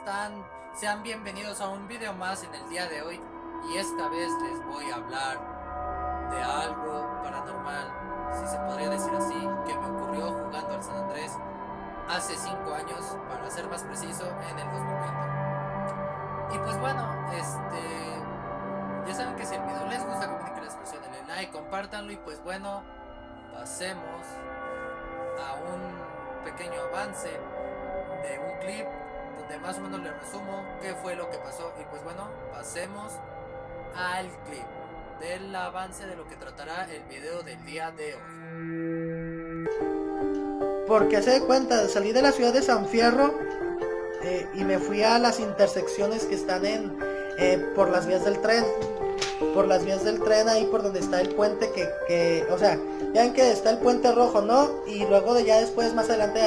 están? Sean bienvenidos a un video más en el día de hoy. Y esta vez les voy a hablar de algo paranormal, si se podría decir así, que me ocurrió jugando al San Andrés hace 5 años, para ser más preciso, en el 2020. Y pues bueno, ya saben que si el video les gusta, comuníquenles, denle like, compártanlo. Y pues bueno, pasemos a un pequeño avance de un clip donde más o menos les resumo qué fue lo que pasó. Y pues bueno, pasemos al clip del avance de lo que tratará el video del día de hoy. Porque se de cuenta, salí de la ciudad de San Fierro y me fui a las intersecciones que están por las vías del tren. Por las vías del tren, ahí por donde está el puente o sea, ya ven que está el puente rojo, ¿no? Y luego ya después, más adelante,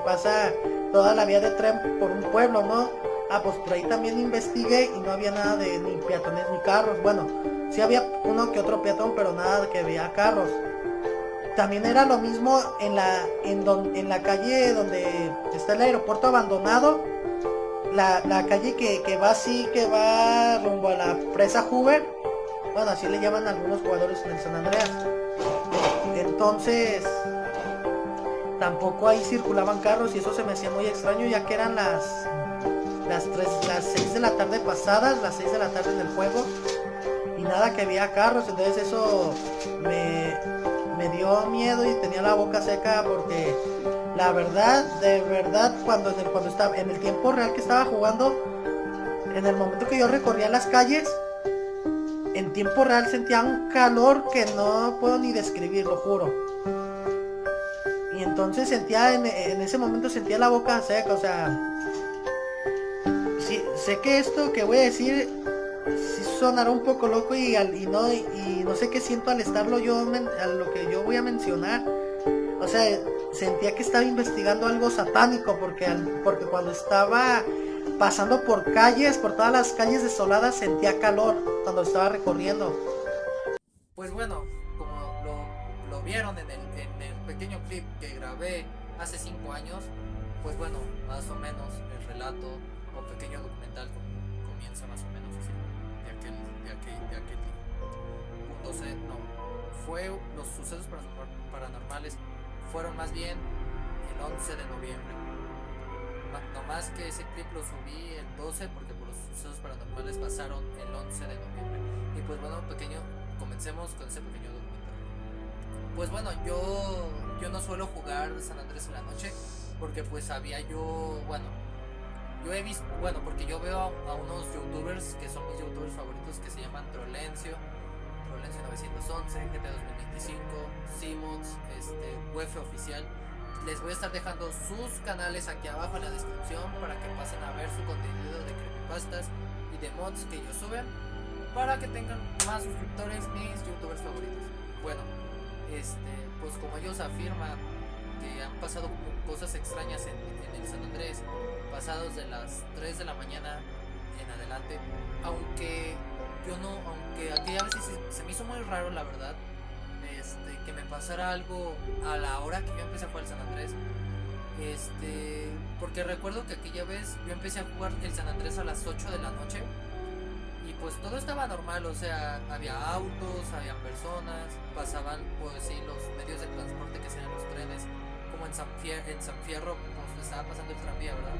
pasa toda la vía de tren por un pueblo, ¿no? Pues por ahí también investigué y no había nada de ni peatones ni carros. Bueno, sí había uno que otro peatón, pero nada de que había carros. También era lo mismo en la calle donde está el aeropuerto abandonado. La calle que va rumbo a la presa Hoover. Bueno, así le llaman a algunos jugadores en el San Andreas. Entonces tampoco ahí circulaban carros y eso se me hacía muy extraño, ya que eran las 6 de la tarde pasadas, las 6 de la tarde en el juego, y nada que había carros. Entonces eso me dio miedo y tenía la boca seca, porque la verdad, de verdad, cuando estaba en el tiempo real que estaba jugando, en el momento que yo recorría las calles, en tiempo real sentía un calor que no puedo ni describir, lo juro. Y entonces en ese momento sentía la boca seca, o sea, sí, sé que esto que voy a decir sí sonará un poco loco y no sé qué siento al estarlo a lo que yo voy a mencionar. O sea, sentía que estaba investigando algo satánico, porque cuando estaba pasando por todas las calles desoladas, sentía calor cuando estaba recorriendo. Pues bueno, como lo vieron en el pequeño clip que grabé hace 5 años, pues bueno, más o menos el relato o pequeño documental comienza más o menos así, de aquel día. Los sucesos paranormales fueron más bien el 11 de noviembre. No más que ese clip lo subí el 12, porque por los sucesos paranormales pasaron el 11 de noviembre. Y pues bueno, comencemos con ese pequeño documental. Pues bueno, yo no suelo jugar San Andrés en la noche, porque pues yo he visto, porque yo veo a unos youtubers que son mis youtubers favoritos, que se llaman Trolencio 911, GT 2025, Simods, UF Oficial. Les voy a estar dejando sus canales aquí abajo en la descripción para que pasen a ver su contenido de creepypastas y de mods que ellos suben, para que tengan más suscriptores, mis youtubers favoritos. Bueno, pues como ellos afirman que han pasado cosas extrañas en el San Andrés, pasados de las 3 de la mañana en adelante, aunque aquella vez se me hizo muy raro, la verdad, que me pasara algo a la hora que yo empecé a jugar el San Andrés, porque recuerdo que aquella vez yo empecé a jugar el San Andrés a las 8 de la noche, y pues todo estaba normal, o sea, había autos, había personas, pasaban pues sí los medios de transporte que sean los trenes, como en San Fierro pues estaba pasando el tranvía, ¿verdad?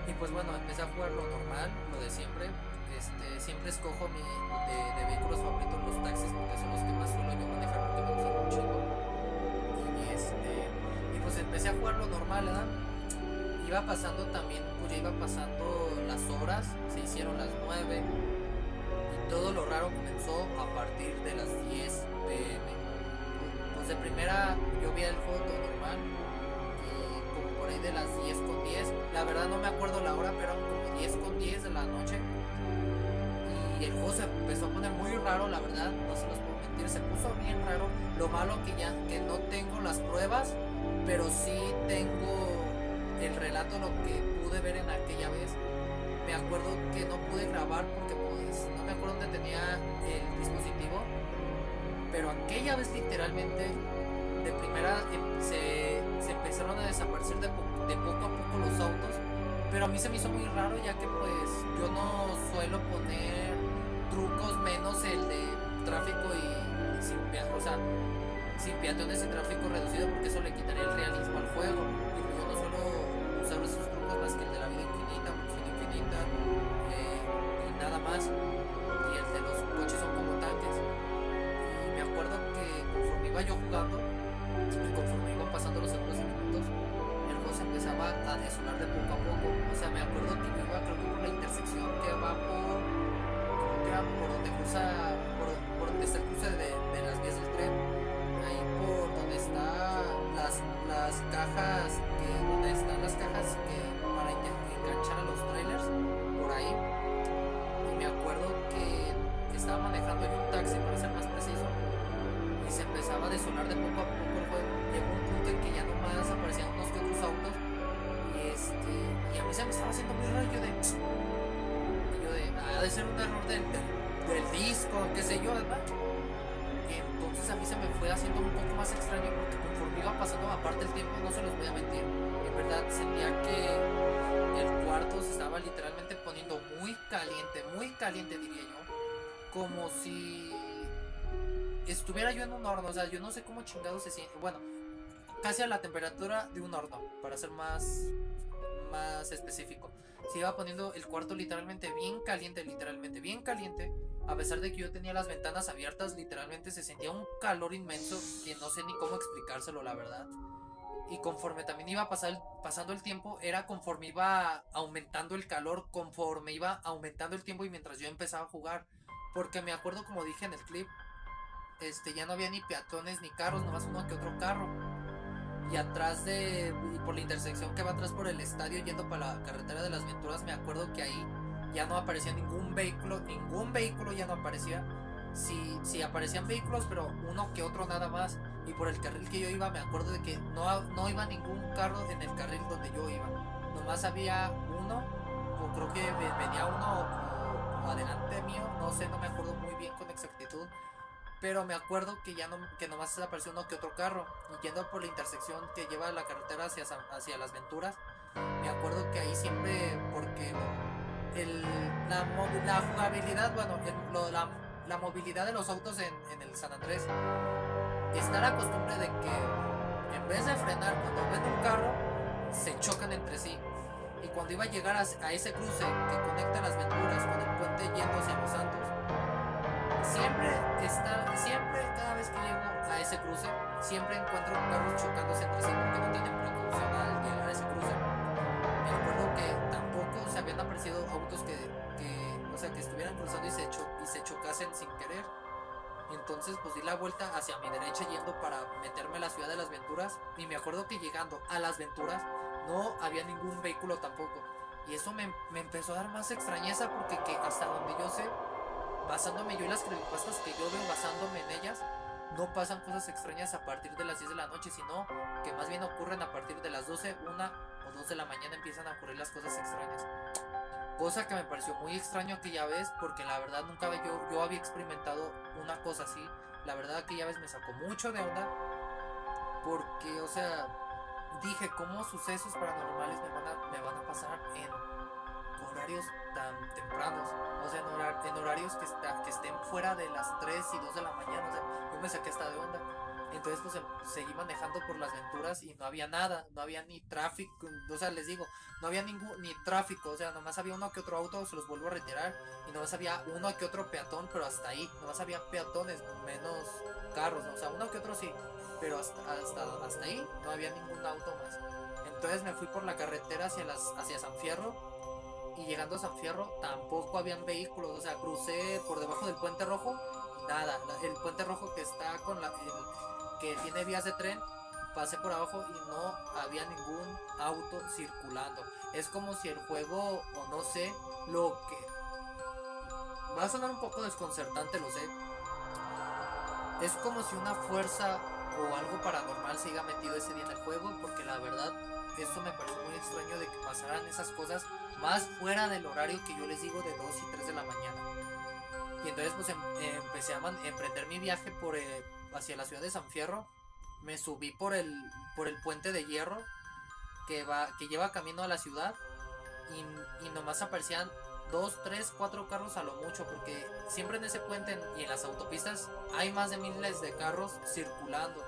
Y pues bueno, empecé a jugar lo normal, lo de siempre. Siempre escojo de vehículos favoritos los taxis, porque son los que más suelo yo manejar, porque me gustan un chingo. Y pues empecé a jugar lo normal, ¿verdad? Iba pasando las horas, se hicieron las 9, y todo lo raro comenzó a partir de las 10 pm. Pues de primera yo vi el juego todo normal, y como por ahí de las 10:10, la verdad no me acuerdo la hora, pero como 10:10 de la noche, y el juego se empezó a poner muy raro, la verdad, no se los puedo mentir, se puso bien raro. Lo malo que no tengo las pruebas, pero sí tengo el relato, lo que pude ver en aquella vez. Me acuerdo que no pude grabar porque pues no me acuerdo dónde tenía el dispositivo, pero aquella vez literalmente de primera se empezaron a desaparecer de de poco a poco los autos, pero a mí se me hizo muy raro ya que pues yo no suelo poner trucos menos el de tráfico y sin o sea, sin peatones y tráfico reducido, porque eso le quitaría el realismo al juego. Y pues yo no suelo usar esos trucos más que el de la vida infinita, munición infinita, y nada más. Y el de los coches son como tanques. Y me acuerdo que conforme iba yo jugando y conforme iban pasando los segundos y minutos, el juego se empezaba a desolar de poco a poco. O sea, me acuerdo que yo iba, creo que por la intersección que va por, creo que era por donde cruza, por donde está el cruce de las vías del tren, ahí por donde están las cajas, donde están las cajas que para enganchar a los trailers, por ahí. Y me acuerdo que estaba manejando yo un taxi, para ser más preciso, y se empezaba a desolar de poco a poco el juego. Llegó un punto en que ya nomás aparecían unos que otros autos, y a mí se me estaba haciendo muy raro. Yo ha de ser un error del disco, qué sé yo, ¿verdad? Entonces a mí se me fue haciendo un poco más extraño, porque conforme iba pasando aparte el tiempo, no se los voy a mentir, en verdad sentía que el cuarto se estaba literalmente poniendo muy caliente diría yo, como si estuviera yo en un horno. O sea, yo no sé cómo chingado se siente, bueno, casi a la temperatura de un horno, para ser más específico. Se iba poniendo el cuarto literalmente bien caliente, a pesar de que yo tenía las ventanas abiertas. Literalmente se sentía un calor inmenso que no sé ni cómo explicárselo, la verdad. Y conforme también iba pasando el tiempo, era conforme iba aumentando el calor, conforme iba aumentando el tiempo y mientras yo empezaba a jugar. Porque me acuerdo, como dije en el clip, ya no había ni peatones ni carros, nomás uno que otro carro. Y por la intersección que va atrás por el estadio yendo para la carretera de las Venturas, me acuerdo que ahí ya no aparecía ningún vehículo ya no aparecía. Sí aparecían vehículos, pero uno que otro nada más. Y por el carril que yo iba, me acuerdo de que no iba ningún carro en el carril donde yo iba. Nomás había uno, o creo que venía uno o adelante mío, no sé, no me acuerdo muy bien con exactitud. Pero me acuerdo que nomás apareció uno que otro carro. Y yendo por la intersección que lleva la carretera hacia las Venturas, me acuerdo que ahí siempre, porque la jugabilidad, bueno, la movilidad de los autos en el San Andrés, está la costumbre de que en vez de frenar cuando ven un carro, se chocan entre sí. Y cuando iba a llegar a ese cruce que conecta las Venturas con el puente yendo hacia Los Santos, siempre, cada vez que llego a ese cruce, siempre encuentro carros chocándose entre sí porque no tienen precaución al llegar a ese cruce. Me acuerdo que tampoco se habían aparecido autos o sea, que estuvieran cruzando y se chocasen sin querer. Entonces pues di la vuelta hacia mi derecha yendo para meterme a la ciudad de las Venturas, y me acuerdo que llegando a las Venturas no había ningún vehículo tampoco. Y eso me empezó a dar más extrañeza, porque que hasta donde yo sé, basándome yo en las creepypastas que yo veo, basándome en ellas, no pasan cosas extrañas a partir de las 10 de la noche, sino que más bien ocurren a partir de las 12, 1 o 2 de la mañana empiezan a ocurrir las cosas extrañas. Cosa que me pareció muy extraño aquella vez, porque la verdad nunca yo había experimentado una cosa así. La verdad aquella vez me sacó mucho de onda, porque, o sea, dije, ¿cómo sucesos paranormales me van a pasar en horarios tan tempranos? O sea, en horarios que estén fuera de las 3 y 2 de la mañana. O sea, yo me saqué hasta de onda. Entonces pues seguí manejando por las Venturas y no había nada, no había ni tráfico. O sea, les digo, no había ni tráfico. O sea, nomás había uno que otro auto, se los vuelvo a retirar. Y nomás había uno que otro peatón, pero hasta ahí. Nomás había peatones, menos carros, ¿no? O sea, uno que otro sí, pero hasta ahí no había ningún auto más. Entonces me fui por la carretera hacia San Fierro. Y llegando a San Fierro tampoco habían vehículos. O sea, crucé por debajo del puente rojo, nada. El puente rojo que está que tiene vías de tren, pasé por abajo y no había ningún auto circulando. Es como si el juego, o no sé, lo que va a sonar un poco desconcertante, lo sé. Es como si una fuerza o algo paranormal se haya metido ese día en el juego, porque la verdad eso me pareció muy extraño, de que pasaran esas cosas más fuera del horario que yo les digo, de 2 y 3 de la mañana. Y entonces pues empecé a emprender mi viaje hacia la ciudad de San Fierro. Me subí por el puente de hierro, que lleva camino a la ciudad y nomás aparecían 2, 3, 4 carros a lo mucho, porque siempre en ese puente y en las autopistas hay más de miles de carros circulando,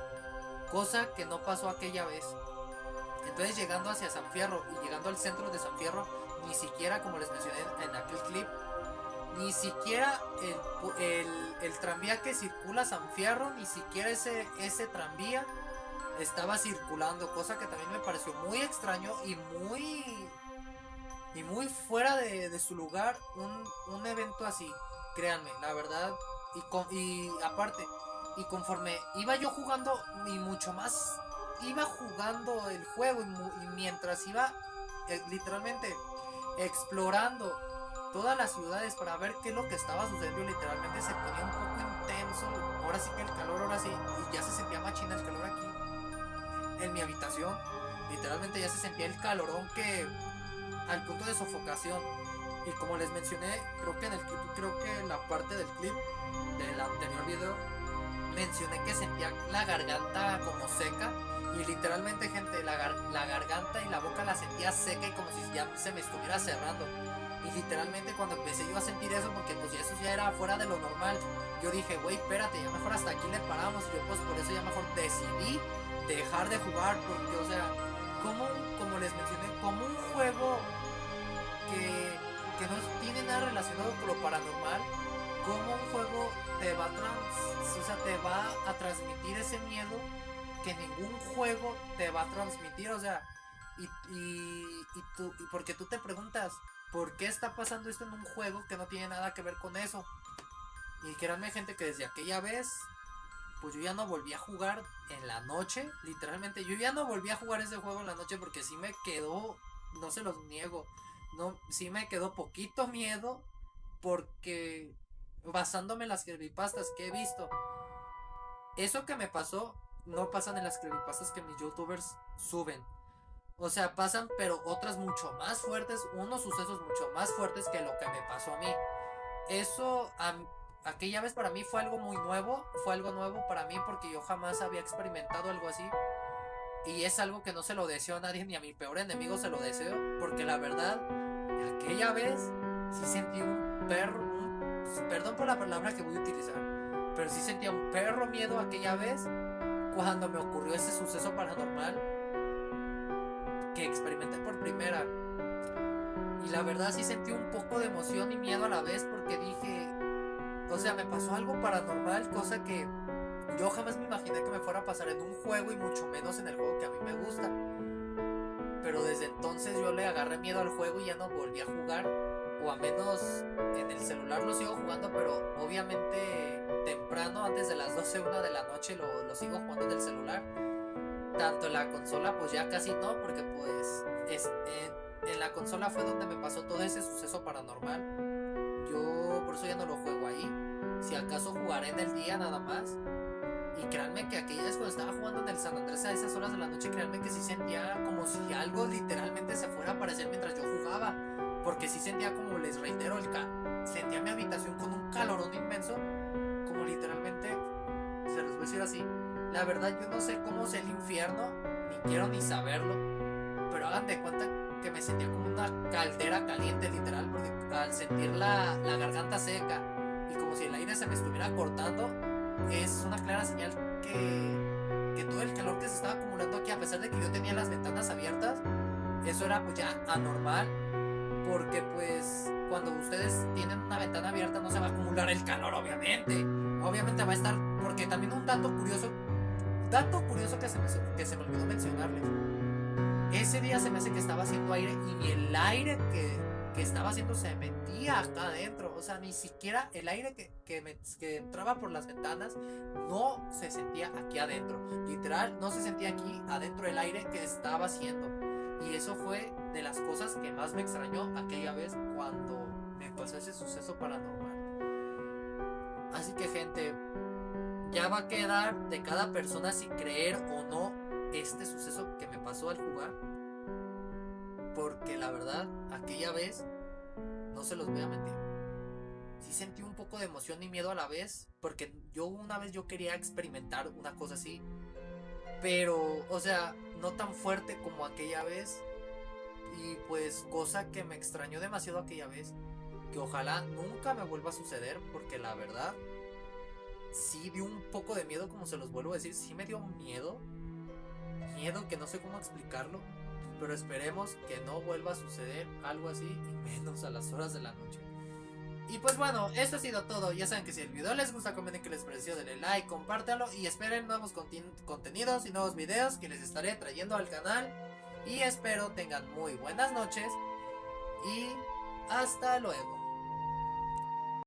cosa que no pasó aquella vez. Entonces, llegando hacia San Fierro y llegando al centro de San Fierro, ni siquiera, como les mencioné en aquel clip, ni siquiera el tranvía que circula a San Fierro, ni siquiera ese tranvía estaba circulando, cosa que también me pareció muy extraño y muy fuera de su lugar un evento así, créanme, la verdad. Y aparte, y conforme iba yo jugando y mucho más iba jugando el juego y mientras iba literalmente explorando todas las ciudades para ver qué es lo que estaba sucediendo, literalmente se ponía un poco intenso. Ahora sí que el calor, ahora sí, y ya se sentía machina el calor aquí en mi habitación. Literalmente ya se sentía el calorón que al punto de sofocación. Y como les mencioné, creo que en el clip, creo que en la parte del clip del anterior video mencioné que sentía la garganta como seca. Y literalmente, gente, la garganta y la boca la sentía seca y como si ya se me estuviera cerrando. Y literalmente cuando empecé yo a sentir eso, porque pues eso ya era fuera de lo normal, yo dije, güey, espérate, ya mejor hasta aquí le paramos. Y yo pues por eso ya mejor decidí dejar de jugar, porque o sea, como les mencioné, como un juego que no tiene nada relacionado con lo paranormal, como un juego te va a transmitir ese miedo que ningún juego te va a transmitir, o sea, y porque tú te preguntas, ¿por qué está pasando esto en un juego que no tiene nada que ver con eso? Y créanme, gente, que desde aquella vez, pues yo ya no volví a jugar en la noche, literalmente, yo ya no volví a jugar ese juego en la noche porque sí me quedó, no se los niego, no, sí me quedó poquito miedo, porque basándome en las creepypastas que he visto, eso que me pasó no pasan en las creepypastas que mis youtubers suben. O sea, pasan, pero otras mucho más fuertes, unos sucesos mucho más fuertes que lo que me pasó a mí. Eso, aquella vez para mí fue algo muy nuevo, fue algo nuevo para mí porque yo jamás había experimentado algo así. Y es algo que no se lo deseo a nadie, ni a mi peor enemigo se lo deseo, porque la verdad, aquella vez sí sentí perdón por la palabra que voy a utilizar, pero sí sentía un perro miedo aquella vez cuando me ocurrió ese suceso paranormal que experimenté por primera. Y la verdad sí sentí un poco de emoción y miedo a la vez porque dije, o sea, me pasó algo paranormal, cosa que yo jamás me imaginé que me fuera a pasar en un juego y mucho menos en el juego que a mí me gusta. Pero desde entonces yo le agarré miedo al juego y ya no volví a jugar, o a menos en el celular lo sigo jugando, pero obviamente temprano, antes de las 12, 1 de la noche lo sigo jugando en el celular. Tanto en la consola pues ya casi no, porque pues en la consola fue donde me pasó todo ese suceso paranormal. Yo por eso ya no lo juego ahí, si acaso jugaré en el día nada más. Y créanme que aquella vez cuando estaba jugando en el San Andrés a esas horas de la noche, créanme que sí sentía como si algo literalmente se fuera a aparecer mientras yo jugaba. Porque sí sentía, como les reitero, sentía mi habitación con un calorón inmenso, como literalmente, se los voy a decir así, la verdad yo no sé cómo es el infierno, ni quiero ni saberlo, pero hagan de cuenta que me sentía como una caldera caliente literal, porque al sentir la garganta seca y como si el aire se me estuviera cortando, es una clara señal que todo el calor que se estaba acumulando aquí, a pesar de que yo tenía las ventanas abiertas, eso era pues ya anormal, porque pues cuando ustedes tienen una ventana abierta no se va a acumular el calor, obviamente va a estar, porque también un dato curioso que se me olvidó mencionarles, ese día se me hace que estaba haciendo aire y el aire que estaba haciendo se metía acá adentro, o sea, ni siquiera el aire que entraba por las ventanas no se sentía aquí adentro, literal no se sentía aquí adentro el aire que estaba haciendo. Y eso fue de las cosas que más me extrañó aquella vez cuando me pasó ese suceso paranormal. Así que, gente, ya va a quedar de cada persona si creer o no este suceso que me pasó al jugar, porque la verdad aquella vez, no se los voy a mentir, sí sentí un poco de emoción y miedo a la vez, porque una vez yo quería experimentar una cosa así, pero, o sea, no tan fuerte como aquella vez. Y pues cosa que me extrañó demasiado aquella vez, que ojalá nunca me vuelva a suceder, porque la verdad sí dio un poco de miedo, como se los vuelvo a decir, sí me dio miedo, miedo que no sé cómo explicarlo, pero esperemos que no vuelva a suceder algo así, y menos a las horas de la noche. Y pues bueno, esto ha sido todo. Ya saben que si el video les gusta, comenten qué les pareció, denle like, compártanlo y esperen nuevos contenidos y nuevos videos que les estaré trayendo al canal. Y espero tengan muy buenas noches y hasta luego.